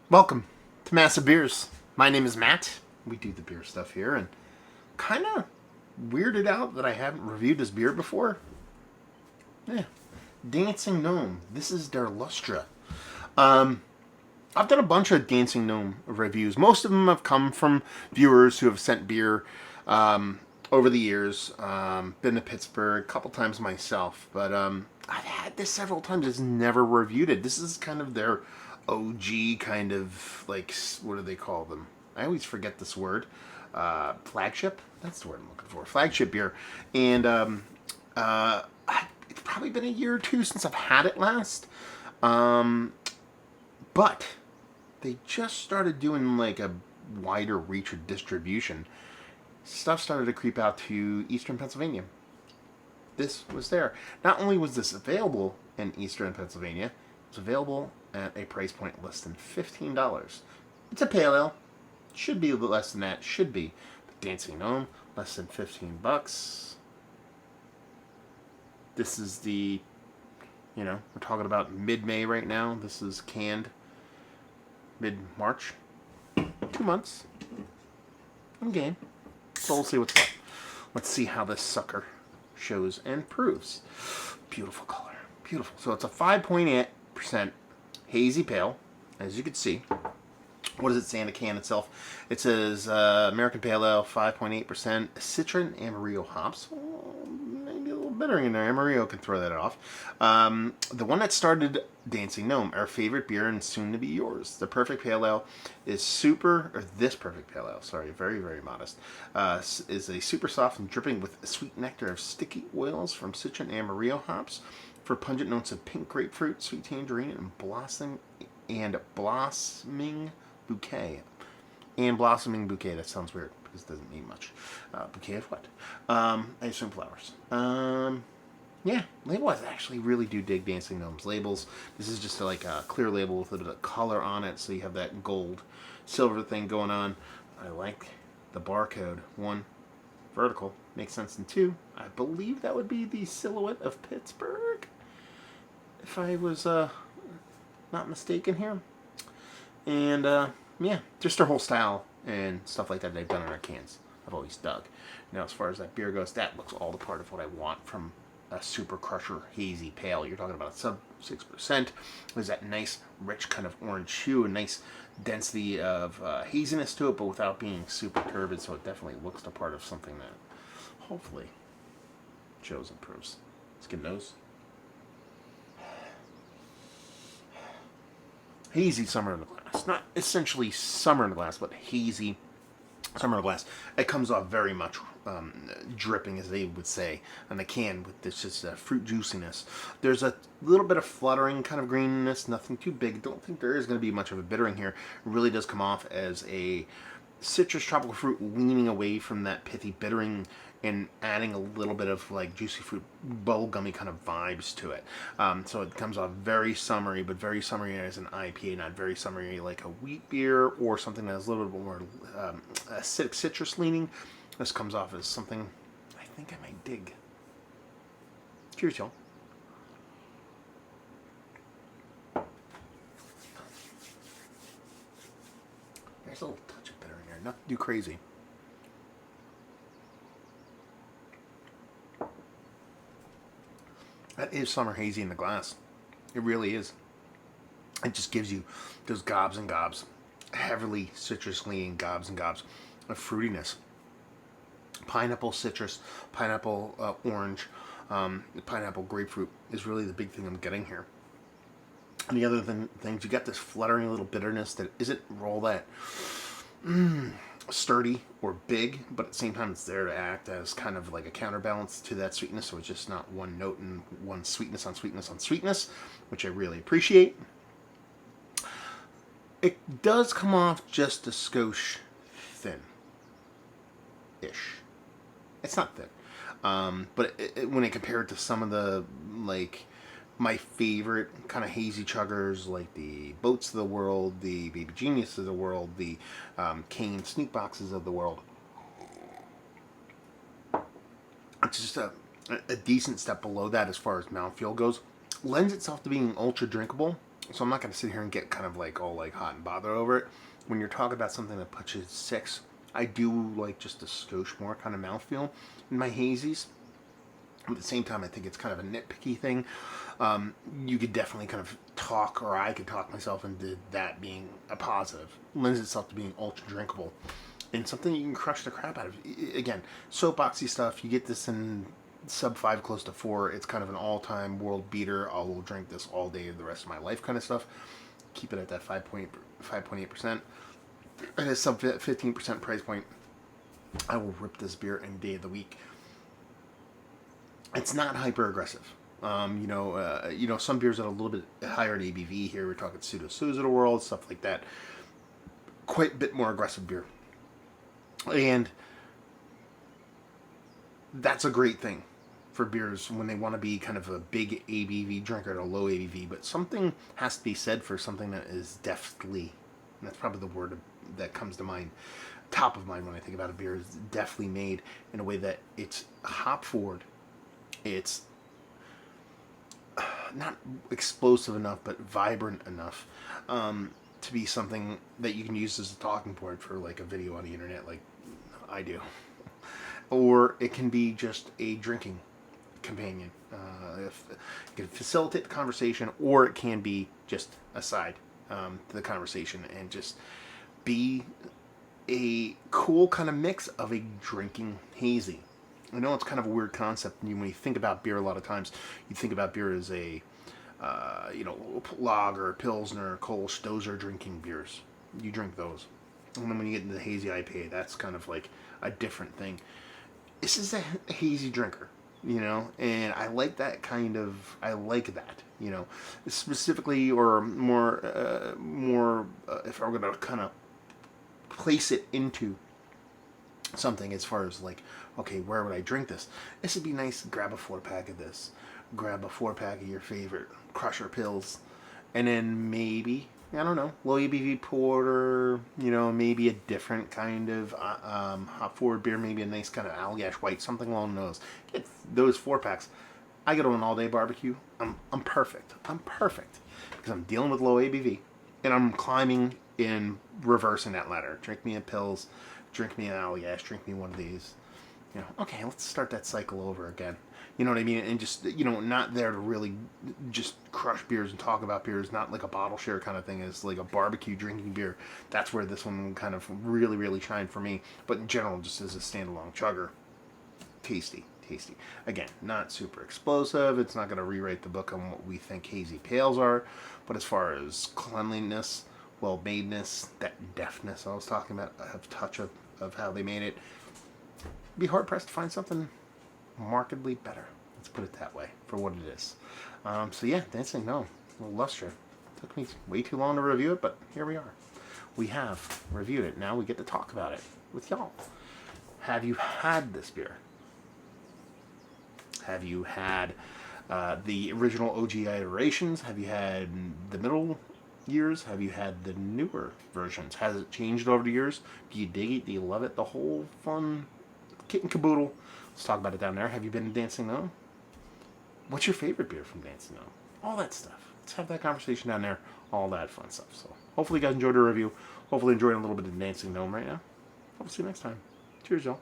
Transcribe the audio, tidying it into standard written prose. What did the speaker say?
Welcome to Massive Beers. My name is Matt. We do the beer stuff here, and kind of weirded out that I haven't reviewed this beer before. Yeah, Dancing Gnome. This is their Lustra. I've done a bunch of Dancing Gnome reviews. Most of them have come from viewers who have sent beer over the years. Been to Pittsburgh a couple times myself, but I've had this several times. Just never reviewed it. This is kind of their OG kind of like, what do they call them? I always forget this word. Flagship. That's the word I'm looking for. Flagship beer, and it's probably been a year or two since I've had it last. But they just started doing like a wider reach of distribution. Stuff started to creep out to Eastern Pennsylvania. This was there. Not only was this available in Eastern Pennsylvania, it was available at a price point less than $15. It's a pale ale. Should be a bit less than that. Should be. But Dancing Gnome, less than $15. This is the, we're talking about mid-May right now. This is canned mid-March. 2 months. In game. So we'll see what's what. Let's see how this sucker shows and proves. Beautiful color. Beautiful. So it's a 5.8% hazy pale, as you can see. What does it say in the can itself? It says American Pale Ale, 5.8%, Citron Amarillo hops. Well, maybe a little bitter in there. Amarillo can throw that off. The one that started Dancing Gnome, our favorite beer and soon to be yours. The Perfect Pale Ale is this Perfect Pale Ale, sorry, very, very modest, is a super soft and dripping with sweet nectar of sticky oils from Citron Amarillo hops for pungent notes of pink grapefruit, sweet tangerine, and blossoming bouquet. And blossoming bouquet, that sounds weird because it doesn't mean much. Bouquet of what? I assume flowers. Yeah, label-wise, I actually really do dig Dancing Gnome's labels. This is just like a clear label with a bit of color on it, so you have that gold, silver thing going on. I like the barcode. 1, vertical, makes sense. And 2, I believe that would be the silhouette of Pittsburgh, if I was not mistaken here. And yeah, just their whole style and stuff like that they've done in our cans, I've always dug. Now, as far as that beer goes, that looks all the part of what I want from a Super Crusher hazy pale. You're talking about a sub 6%. There's that nice, rich kind of orange hue, a nice density of haziness to it, but without being super turbid. So it definitely looks the part of something that hopefully shows and proves. Let's get a nose. Hazy summer in the glass. Not essentially summer in the glass, but hazy summer in the glass. It comes off very much dripping, as they would say, on the can with this just fruit juiciness. There's a little bit of fluttering kind of greenness, nothing too big. Don't think there is going to be much of a bittering here. It really does come off as a citrus tropical fruit leaning away from that pithy bittering and adding a little bit of like juicy fruit, bubblegummy kind of vibes to it. So it comes off very summery, but very summery as an IPA, not very summery like a wheat beer or something that has a little bit more acidic citrus leaning. This comes off as something I think I might dig. Cheers, y'all. There's a little touch of bitter in here, nothing too crazy. That is summer hazy in the glass. It really is. It just gives you those gobs and gobs, heavily citrus leaning gobs and gobs of fruitiness. Pineapple citrus, pineapple orange, pineapple grapefruit is really the big thing I'm getting here. And the other things, you got this fluttering little bitterness that isn't all that sturdy or big, but at the same time it's there to act as kind of like a counterbalance to that sweetness, so it's just not one note and one sweetness on sweetness on sweetness, which I really appreciate. It does come off just a skosh thin-ish. It's not thin, but when I compare it to some of the like my favorite kind of hazy chuggers, like the Boats of the world, the Baby Genius of the world, the Cane Sneak Boxes of the world, it's just a decent step below that as far as mouthfeel goes. Lends itself to being ultra drinkable, So I'm not going to sit here and get kind of like all like hot and bothered over it. When you're talking about something that pushes 6, I do like just a skosh more kind of mouthfeel in my hazies. At the same time, I think it's kind of a nitpicky thing. You could definitely kind of talk, or I could talk myself into that being a positive. It lends itself to being ultra drinkable and something you can crush the crap out of. Again, soapboxy stuff. You get this in sub 5, close to 4. It's kind of an all-time world beater. I will drink this all day, the rest of my life, kind of stuff. Keep it at that 5.8%. At a sub 15% price point, I will rip this beer any day of the week. It's not hyper aggressive. Some beers are a little bit higher in ABV. Here we're talking Pseudo Suze of the world, stuff like that. Quite a bit more aggressive beer, and that's a great thing for beers when they want to be kind of a big ABV drinker at a low ABV. But something has to be said for something that is deftly, and that's probably the word that comes to mind, top of mind when I think about a beer, is deftly made in a way that it's hop forward. It's not explosive enough, but vibrant enough to be something that you can use as a talking point for like a video on the internet, like I do. Or it can be just a drinking companion. If it can facilitate the conversation, or it can be just a side to the conversation and just be a cool kind of mix of a drinking hazy. I know it's kind of a weird concept when you think about beer. A lot of times, you think about beer as a lager, pilsner, kolsch. Those are drinking beers. You drink those, and then when you get into the hazy IPA, that's kind of like a different thing. This is a hazy drinker, and I like that kind of. I like that, specifically or more. If I'm gonna kind of place it into something as far as like, okay, where would I drink this? This would be nice to grab a 4-pack of this, grab a 4-pack of your favorite crusher pills, and then maybe, I don't know, low ABV porter, maybe a different kind of hop forward beer, maybe a nice kind of Allagash white, something along those. Get those 4-packs. I go to an all-day barbecue. I'm perfect. I'm perfect because I'm dealing with low ABV and I'm climbing in reverse in that ladder. Drink me a pills, drink me an Allagash, drink me one of these. Okay, let's start that cycle over again. You know what I mean? And just, not there to really just crush beers and talk about beers, not like a bottle share kind of thing. It's like a barbecue drinking beer. That's where this one kind of really, really shined for me. But in general, just as a standalone chugger, tasty. Again, not super explosive. It's not going to rewrite the book on what we think hazy pales are. But as far as cleanliness, well-madeness, that deftness I was talking about, a touch of how they made it, be hard-pressed to find something markedly better. Let's put it that way, for what it is. Dancing Gnome, Lustra. Took me way too long to review it, but here we are. We have reviewed it. Now we get to talk about it with y'all. Have you had this beer? Have you had the original OG iterations? Have you had the middle years? Have you had the newer versions? Has it changed over the years? Do you dig it? Do you love it? The whole fun kit and caboodle. Let's talk about it down there. Have you been to Dancing Gnome? What's your favorite beer from Dancing Gnome? All that stuff. Let's have that conversation down there. All that fun stuff. So hopefully you guys enjoyed the review. Hopefully enjoying a little bit of Dancing Gnome right now. Hope to see you next time. Cheers, y'all.